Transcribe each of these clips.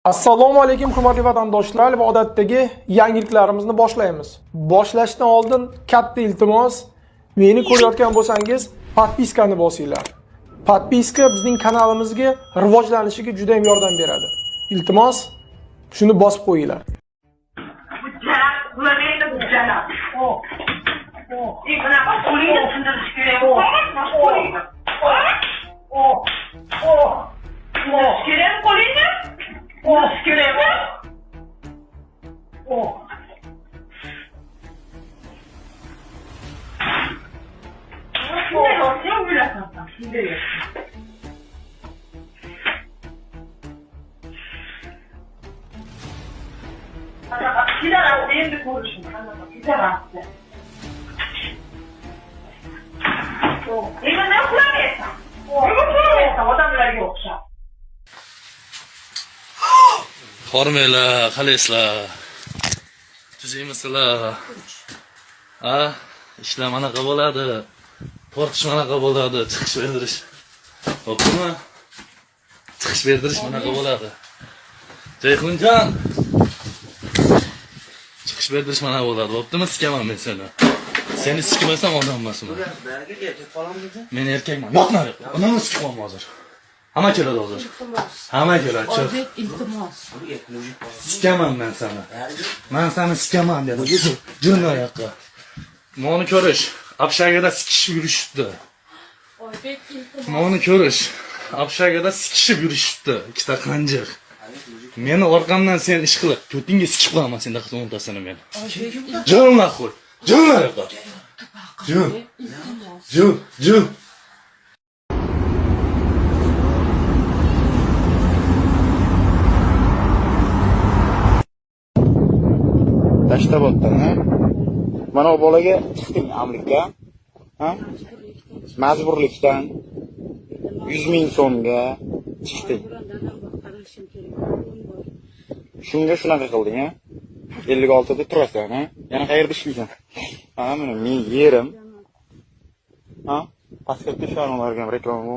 Assalomu alaykum hurmatli vatandoshlar va odatdagi yangiliklarimizni boshlaymiz. Boshlashdan oldin katta iltimos, meni ko'rayotgan bo'lsangiz, podpiskani bosinglar. Podpiska bizning kanalimizga rivojlanishiga juda ham yordam beradi. Iltimos, shuni bosib qo'yinglar. Hormanglar, qalaysizlar? Tuzaymizlar? Ishlar manaqa bo'ladi. Tortish manaqa bo'ladi, chiqish berdirish. Bo'ptimi? Chiqish berdirish manaqa bo'ladi. Jayxunjon. Chiqish berdirish manaqa bo'ladi. Bo'ptimi? Sikaman men seni. Seni sikmasam odam emasman. Men erkakman. Yo'q, nari. Unani sikaman hozir. Hamma keladi hozir. Hamma keladi. Oybek, iltimos. Sikaman men seni. Men seni sikaman dedi. Jun oyoqqa. Meni ko'rish, Abshagada sikishib yurishibdi. Oybek, iltimos. Meni ko'rish, Abshagada sikishib yurishibdi. Ikkita qanjiq. Meni orqamdan sen ish qilib, ko'tingga sikib qo'yaman sen daqat o'ntasini men. Jun ma'qul. Jun oyoqqa. Jun. Jun. Tashtabotdan, ha? Mana bu bolaga chiqding amlikka, ha? Majburlikdan 100 ming so'mga chiqding. Shunga shunaqa qilding, ha? 56 da turasan, ha? Yana qayerda ishlaysan? Ha, mana men yerim. Ha? Pasportga ishonmalarga ham reklama.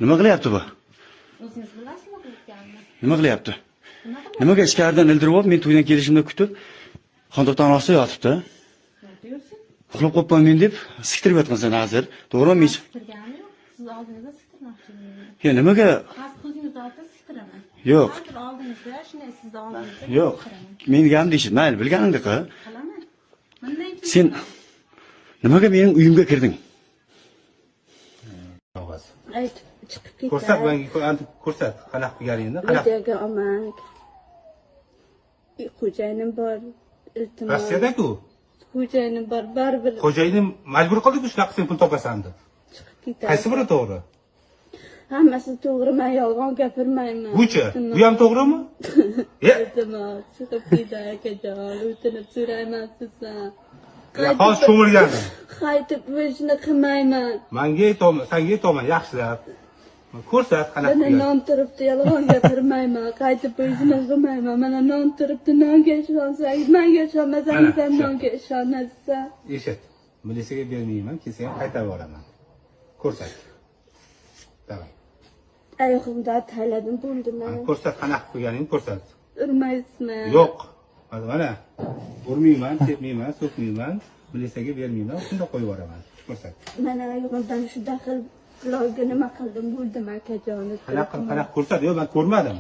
Nima qilyapti bu? O'zingiz bilasizmi qilayotganini? Nima qilyapti? Nimaga ichkaridan ildirib olib, men to'ydan kelishimda kutib, xondoqdan ostida yotibdi. Nima deyapsiz? Uxlab qolmayman deb siktirib yotgansan hozir. To'g'rimi men? Siktirgani yo'q. Siz oldingizda siktirmoqchi edingiz. Ya nimaga? Hozir ko'zingizni oldida siktiraman. Yo'q. Hozir oldingizda, shunday sizni oldingizda. Yo'q. Meni gam deysiz, mayli, bilganingda qil. Qilaman. Bundan keyin Sen nimaga mening uyimga kirding? aytib chiqib ketdi. Ko'rsat, menga ko'rsat. Qanaqa qilganingni, qanaqa? Videoga olmang. Xo'jayinim bor. Iltimos. Rossiyada-ku. Xo'jayinim bor, baribir Xo'jayinim majbur qildi-ku shunaqa sen pul topasan deb. chiqib ketadi. Qaysi biri to'g'ri? Hammasi to'g'ri, men yolg'on gapirmayman. Bucha, bu ham to'g'rimi? Iltimos, chiqib ketdi akajon. O'tinib so'rayman sizdan. Hozir cho'milganim. Qaytib o'zini qilmayman. Menga aytaman, senga aytaman, yaxshilab. Ko'rsat qanaqa Mana qilgan. non turibdi, yolg'on gapirmayman. Qaytib o'zini qilmayman. Mana non turibdi, nonga ishonsangiz, menga ishonmasangiz ham nonga ishonasiz. Eshit. Militsiyaga bermayman, kelsa ham qaytarib yuboraman. Ko'rsat. Davay. Oyog'imdan tayladim, bo'ldimi? Ko'rsat qanaqa qilganingni ko'rsat. Urmaysizmi? Yo'q. Mana. Urmayman, tepmayman, so'kmayman, militsiyaga bermayman, shunda qo'yib yuboraman. Ko'rsat. Mana oyog'imdan shu daxil loyga nima qildim, bo'ldimi akajon? Qanaqa ko'rsat? Yo'q, men ko'rmadim.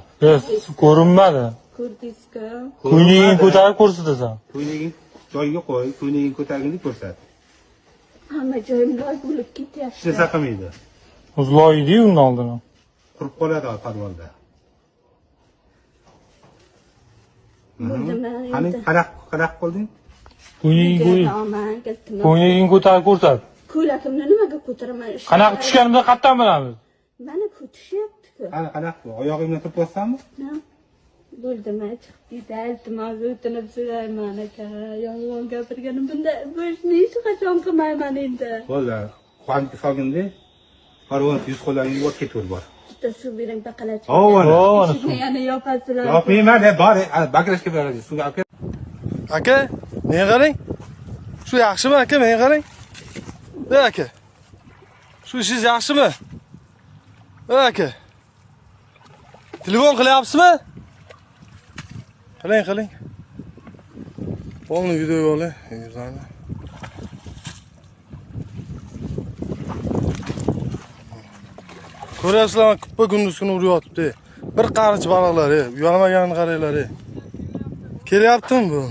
Ko'rinmadi. Ko'rdingizku? Ko'ylagingni ko'tarib ko'rsatasan. Ko'ylaging joyiga qo'y, ko'ylaging ko'targanda ko'rsat. Hamma joyim loy bo'lib ketyapti. Ishlasa qilmaydi. Uzloydi-yu undan oldin. Qurib qoladi podvalda. Bo'ldimi? Qani qanaqa qilding? Ko'ylagingni ko'tarib ko'rsat. Ko'ylagimni nimaga ko'taraman? Qanaqa tushganimni qattan bilamiz? Mana ko'tishyapti-ku. Qanaqa? Oyog'ingni turib yotsanmi? Bo'ldimi? Chiqib ketdi. Iltimos, o'tinib so'rayman aka. Yolg'on gapirganim bunda bu ishni hech qachon qilmayman endi. Bo'ldi. Qancha solganda Farvon 100 qo'llaringni yuvib ketaver bor. Bitta suv bering baqalachi. Mana. Yana yopasizlar. Yopmayman, bor, bakrashga beradi. Suvga olib kel. Aka, menga qarang. Shu yaxshimi aka, menga qarang. Aka. Shu ishingiz yaxshimi? Aka. Telefon qilyapsizmi? Qiling. Bo'ldi, videoga oling. Yuzani. Ko'ryapsizlarmi, kuppa kunduz kuni uryapti. Bir qarich baliqlar, uyalmaganini qaranglar. Kelyaptimi bu?